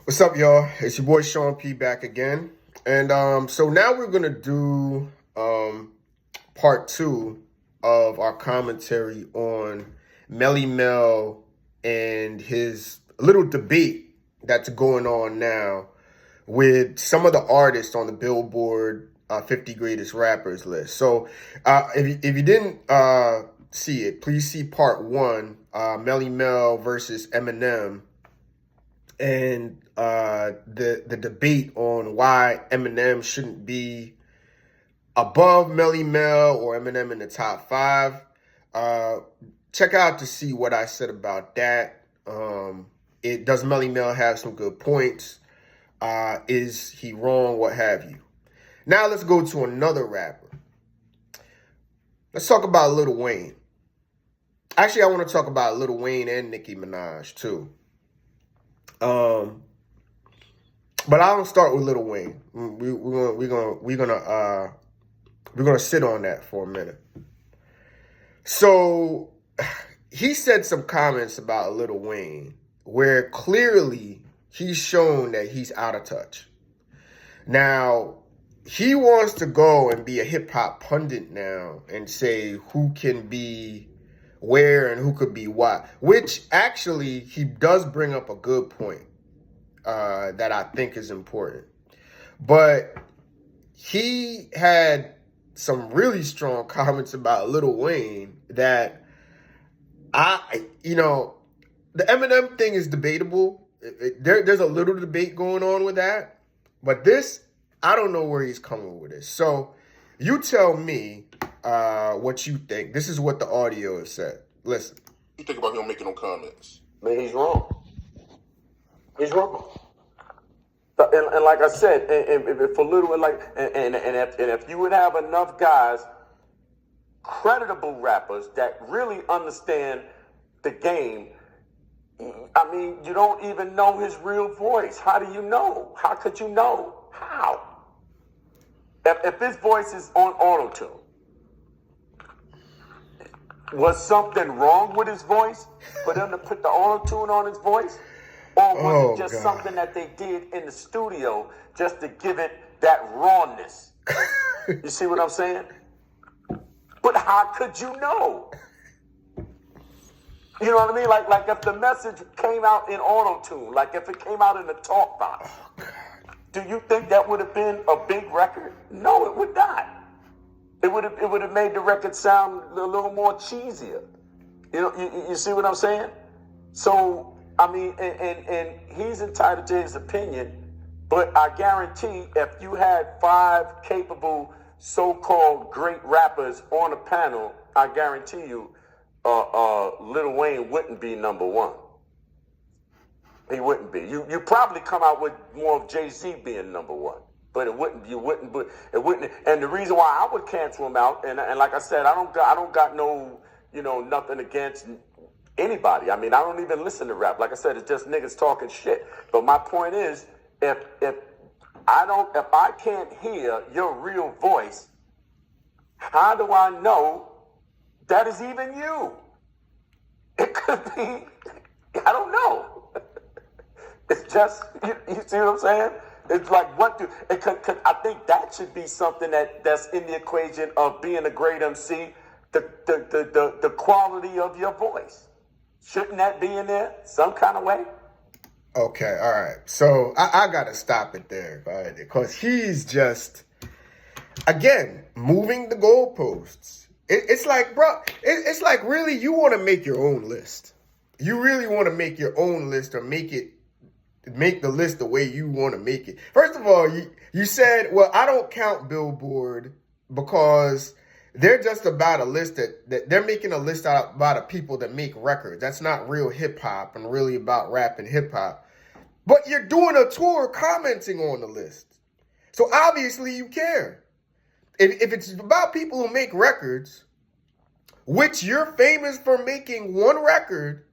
What's up, y'all? It's your boy Sean P back again. And so now we're gonna do part two of our commentary on Melle Mel and his little debate that's going on now with some of the artists on the Billboard 50 Greatest Rappers list. So if you didn't see it, please see part one, Melle Mel versus Eminem, and the debate on why Eminem shouldn't be above Melle Mel or Eminem in the top five. Uh, Check out to see what I said about that. It does Melle Mel have some good points? Is he wrong? What have you? Now let's go to another rapper. Let's talk about Lil Wayne. Actually, I want to talk about Lil Wayne and Nicki Minaj too. But I don't start with Lil Wayne. We're gonna sit on that for a minute. So he said some comments about Lil Wayne where clearly he's shown that he's out of touch. Now he wants to go and be a hip hop pundit now and say who can be where and who could be what, which actually he does bring up a good point that I think is important. But he had some really strong comments about Lil Wayne that the Eminem thing is debatable. There's a little debate going on with that. But this, I don't know where he's coming with this. So you tell me what you think. This is what the audio has said. Listen. You think about him making no comments? Man, he's wrong. He's wrong. And like I said, and for little, and if you would have enough guys, creditable rappers that really understand the game, I mean, you don't even know his real voice. How do you know? How could you know? How? If his voice is on auto-tune, was something wrong with his voice for them to put the auto-tune on his voice? Or was it just something that they did in the studio just to give it that rawness? You see what I'm saying? But how could you know? You know what I mean? Like if the message came out in auto-tune, like if it came out in the talk box, do you think that would have been a big record? No, it would not. It would have made the record sound a little more cheesier. You see what I'm saying? So I mean, and he's entitled to his opinion, but I guarantee if you had five capable so-called great rappers on a panel, I guarantee you, Lil Wayne wouldn't be number one. He wouldn't be. You probably come out with more of Jay-Z being number one. But it wouldn't. And the reason why I would cancel him out, and like I said, I don't got no, nothing against anybody. I mean, I don't even listen to rap. Like I said, it's just niggas talking shit. But my point is, if I can't hear your real voice, how do I know that is even you? It could be. I don't know. It's just you see what I'm saying? It's like I think that should be something that's in the equation of being a great MC, the quality of your voice. Shouldn't that be in there some kind of way? Okay, all right. So I got to stop it there, right? Because he's just, again, moving the goalposts. It's like, bro, it's like really you want to make your own list. You really want to make your own list or make the list the way you want to make it. First of all, you said, well, I don't count Billboard because they're just about a list that they're making a list out about of people that make records. That's not real hip hop and really about rap and hip hop. But you're doing a tour commenting on the list. So obviously you care. If it's about people who make records, which you're famous for making one record,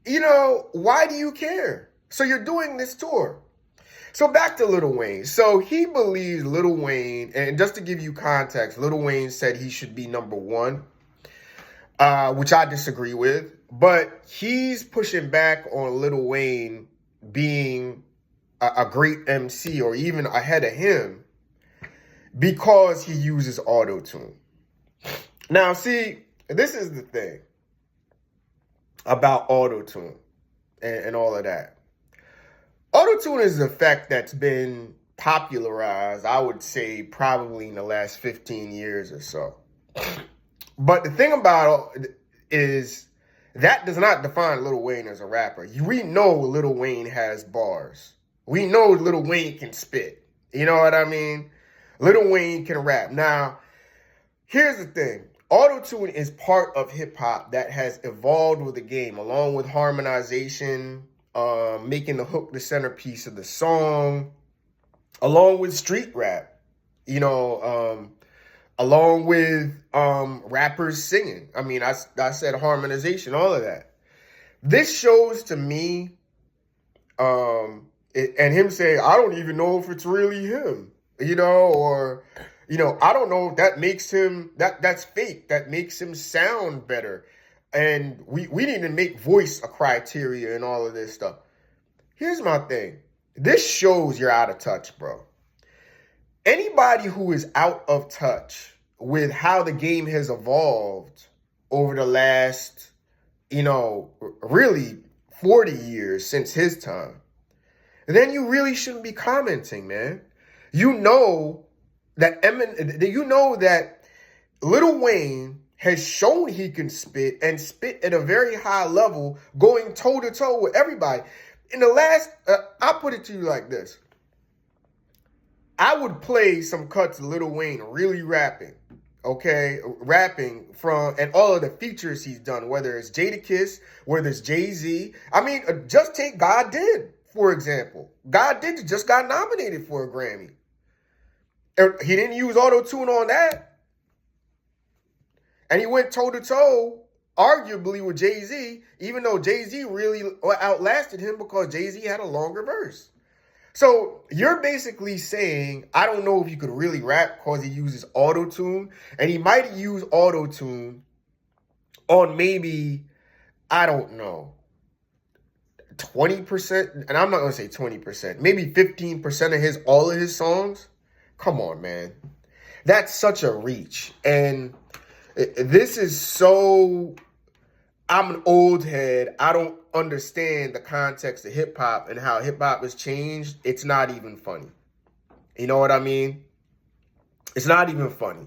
why do you care? So you're doing this tour. So back to Lil Wayne. So he believes Lil Wayne, and just to give you context, Lil Wayne said he should be number one, which I disagree with. But he's pushing back on Lil Wayne being a great MC or even ahead of him because he uses auto-tune. Now, see, this is the thing about auto-tune and all of that. Auto-tune is an effect that's been popularized, I would say, probably in the last 15 years or so. But the thing about it is that does not define Lil Wayne as a rapper. We know Lil Wayne has bars. We know Lil Wayne can spit. You know what I mean? Lil Wayne can rap. Now, here's the thing. Auto-tune is part of hip-hop that has evolved with the game, along with harmonization, making the hook the centerpiece of the song, along with street rap, along with rappers singing. I mean, I said harmonization, all of that. This shows to me, and him saying, I don't even know if it's really him, or, I don't know if that makes him, that's fake. That makes him sound better. And we need to make voice a criteria and all of this stuff. Here's my thing. This shows you're out of touch, bro. Anybody who is out of touch with how the game has evolved over the last, really 40 years since his time, then you really shouldn't be commenting, man. You know that Lil Wayne has shown he can spit and spit at a very high level, going toe-to-toe with everybody. In the last, I'll put it to you like this. I would play some cuts of Lil Wayne really rapping, okay? Rapping and all of the features he's done, whether it's Jadakiss, whether it's Jay-Z. I mean, just take God Did, for example. God Did just got nominated for a Grammy. He didn't use auto-tune on that. And he went toe-to-toe, arguably, with Jay-Z, even though Jay-Z really outlasted him because Jay-Z had a longer verse. So you're basically saying, I don't know if you could really rap because he uses auto-tune. And he might use auto-tune on maybe, I don't know, 20%. And I'm not going to say 20%. Maybe 15% of all of his songs. Come on, man. That's such a reach. And this is so, I'm an old head. I don't understand the context of hip hop and how hip hop has changed. It's not even funny. You know what I mean? It's not even funny.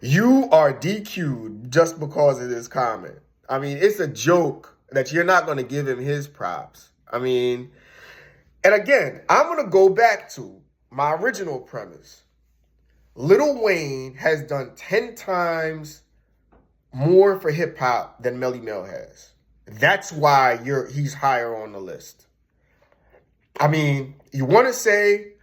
You are DQ'd just because of this comment. I mean, it's a joke that you're not going to give him his props. I mean, and again, I'm going to go back to my original premise. Lil Wayne has done 10 times more for hip hop than Melle Mel has. That's why he's higher on the list. I mean, you want to say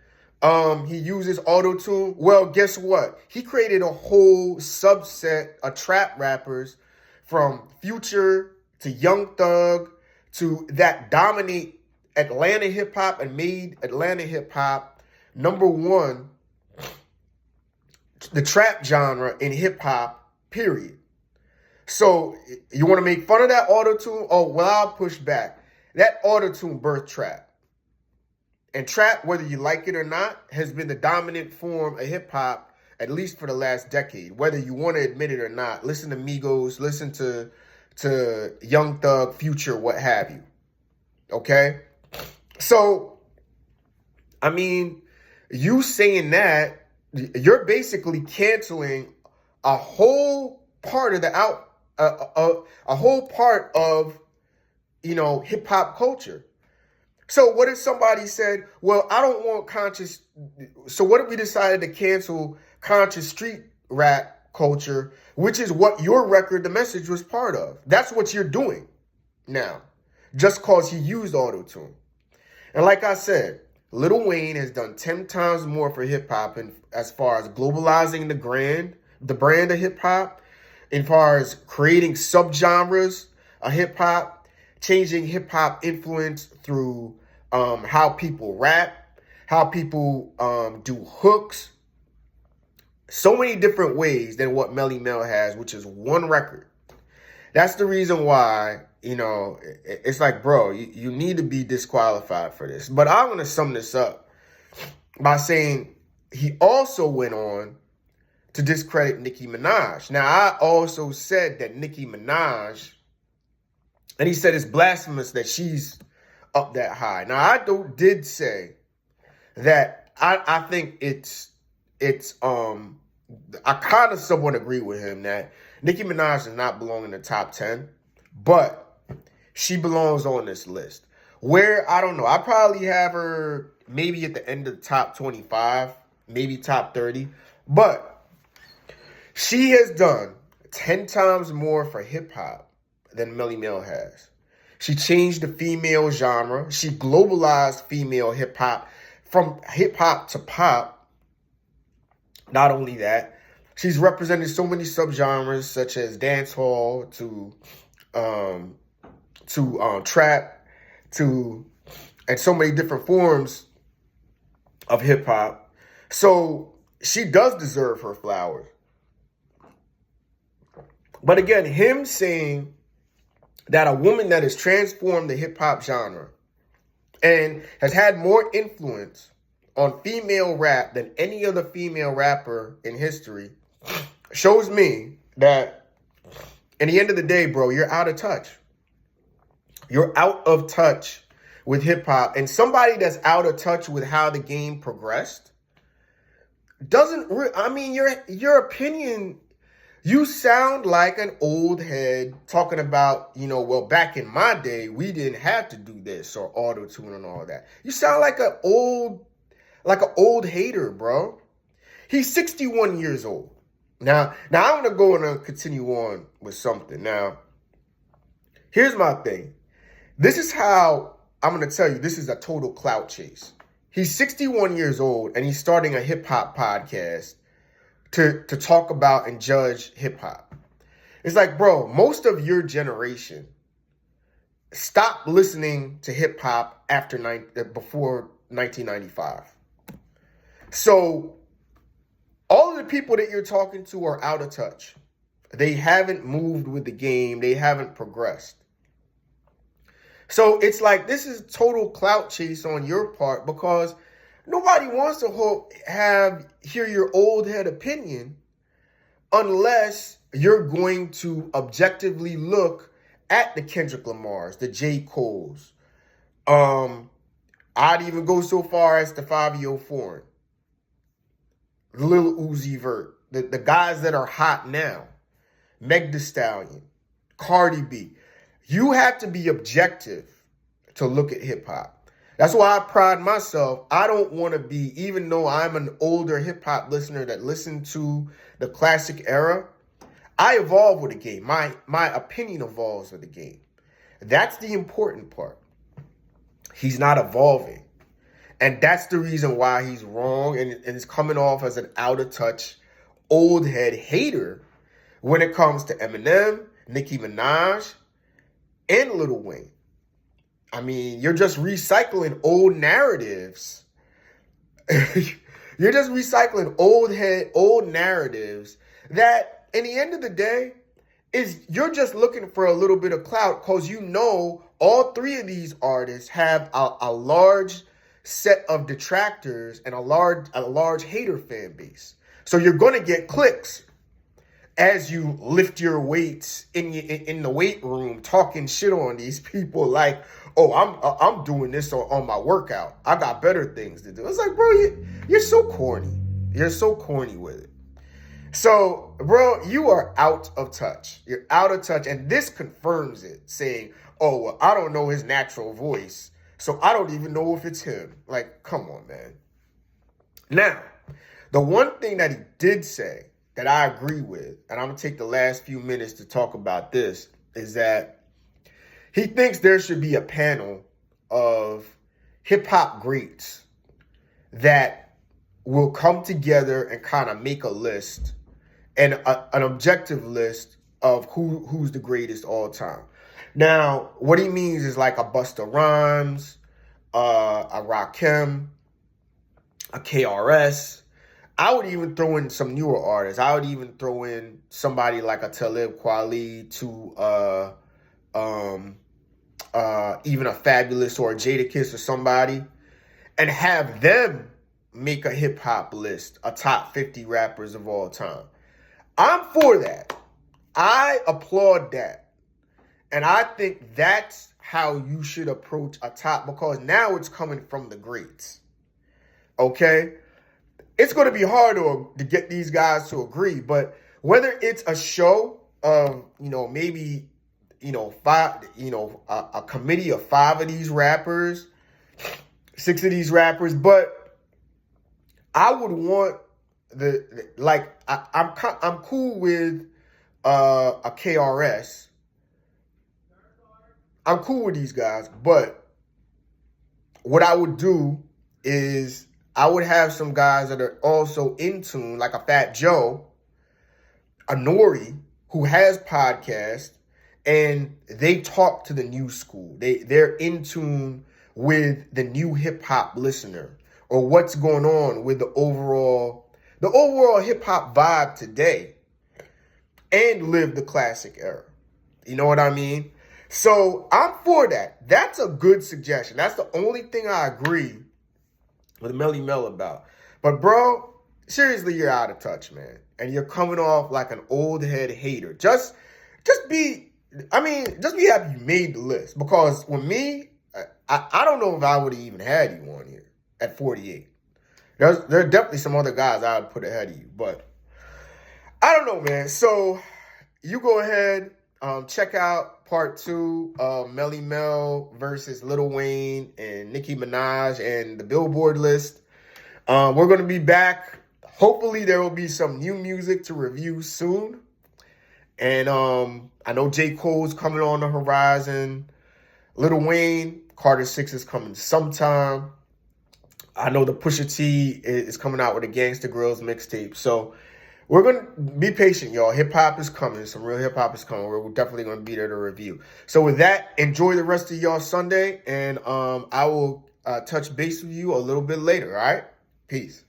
he uses auto-tune? Well, guess what? He created a whole subset of trap rappers, from Future to Young Thug to that dominate Atlanta hip hop and made Atlanta hip hop #1, the trap genre in hip hop, period. So you want to make fun of that auto-tune? Oh, well, I'll push back. That auto-tune birthed trap. And trap, whether you like it or not, has been the dominant form of hip-hop, at least for the last decade. Whether you want to admit it or not, listen to Migos, listen to Young Thug, Future, what have you. Okay? So, I mean, you saying that, you're basically canceling a whole part of a whole part of, hip hop culture. So what if somebody said, well, I don't want conscious. So what if we decided to cancel conscious street rap culture, which is what your record, The Message, was part of? That's what you're doing now, just cause he used auto-tune. And like I said, Lil Wayne has done 10 times more for hip hop, and as far as globalizing the brand of hip hop, as far as creating subgenres of hip hop, changing hip hop influence through how people rap, how people do hooks, so many different ways than what Melle Mel has, which is one record. That's the reason why you know, it's like, bro, you need to be disqualified for this. But I'm going to sum this up by saying he also went on to discredit Nicki Minaj. Now, I also said that Nicki Minaj, and he said it's blasphemous that she's up that high. Now, I did say that I think I kind of somewhat agree with him that Nicki Minaj does not belong in the top 10, but she belongs on this list. Where, I don't know, I probably have her maybe at the end of the top 25, maybe top 30, but she has done 10 times more for hip-hop than Melle Mel has. She changed the female genre. She globalized female hip-hop from hip-hop to pop. Not only that, she's represented so many subgenres such as dancehall to trap and so many different forms of hip hop. So she does deserve her flowers. But again, him saying that a woman that has transformed the hip hop genre and has had more influence on female rap than any other female rapper in history shows me that in the end of the day, bro, you're out of touch. You're out of touch with hip hop. And somebody that's out of touch with how the game progressed your opinion, you sound like an old head talking about, well, back in my day, we didn't have to do this or auto-tune and all that. You sound like an old hater, bro. He's 61 years old. Now I'm going to go and continue on with something. Now, here's my thing. This is how I'm going to tell you this is a total clout chase. He's 61 years old and he's starting a hip hop podcast to talk about and judge hip hop. It's like, bro, most of your generation stopped listening to hip hop before 1995. So all of the people that you're talking to are out of touch. They haven't moved with the game. They haven't progressed. So it's like this is total clout chase on your part because nobody wants to hear your old head opinion unless you're going to objectively look at the Kendrick Lamars, the J. Coles. I'd even go so far as the Fabio Foreign, Lil Uzi Vert, the guys that are hot now, Meg Thee Stallion, Cardi B. You have to be objective to look at hip hop. That's why I pride myself. I don't want to be, even though I'm an older hip hop listener that listened to the classic era, I evolve with the game. My opinion evolves with the game. That's the important part. He's not evolving. And that's the reason why he's wrong and is coming off as an out of touch, old head hater when it comes to Eminem, Nicki Minaj, and Lil Wayne. I mean, you're just recycling old narratives. You're just recycling old narratives that, in the end of the day, you're just looking for a little bit of clout because all three of these artists have a large set of detractors and a large hater fan base. So you're going to get clicks as you lift your weights in the weight room, talking shit on these people like, oh, I'm doing this on my workout. I got better things to do. It's like, bro, you're so corny. You're so corny with it. So, bro, you are out of touch. You're out of touch. And this confirms it, saying, oh, well, I don't know his natural voice, so I don't even know if it's him. Like, come on, man. Now, the one thing that he did say that I agree with, and I'm going to take the last few minutes to talk about this, is that he thinks there should be a panel of hip-hop greats that will come together and kind of make a list, and an objective list of who's the greatest all time. Now, what he means is like a Busta Rhymes, a Rakim, a KRS. I would even throw in some newer artists. I would even throw in somebody like a Talib Kweli to even a Fabulous or a Jadakiss or somebody, and have them make a hip hop list, a top 50 rappers of all time. I'm for that. I applaud that. And I think that's how you should approach a top, because now it's coming from the greats. Okay? It's going to be hard to get these guys to agree, but whether it's a show of, maybe, five, a committee of 5 of these rappers, 6 of these rappers, but I would want I'm cool with a KRS. I'm cool with these guys, but what I would do is I would have some guys that are also in tune, like a Fat Joe, a Nori, who has podcasts, and they talk to the new school. They're in tune with the new hip hop listener, or what's going on with the overall hip hop vibe today, and live the classic era. You know what I mean? So I'm for that. That's a good suggestion. That's the only thing I agree with Melle Mel about. But bro, seriously, you're out of touch, man. And you're coming off like an old head hater. Just be happy you made the list. Because with me, I don't know if I would have even had you on here at 48. There are definitely some other guys I would put ahead of you. But I don't know, man. So you go ahead, check out part 2 of Melle Mel versus Lil Wayne and Nicki Minaj and the Billboard list. We're going to be back. Hopefully there will be some new music to review soon. And I know J. Cole's coming on the horizon. Lil Wayne, Carter 6 is coming sometime. I know the Pusha T is coming out with a Gangsta Grills mixtape. So we're going to be patient, y'all. Hip-hop is coming. Some real hip-hop is coming. We're definitely going to be there to review. So with that, enjoy the rest of y'all Sunday. And I will touch base with you a little bit later, all right? Peace.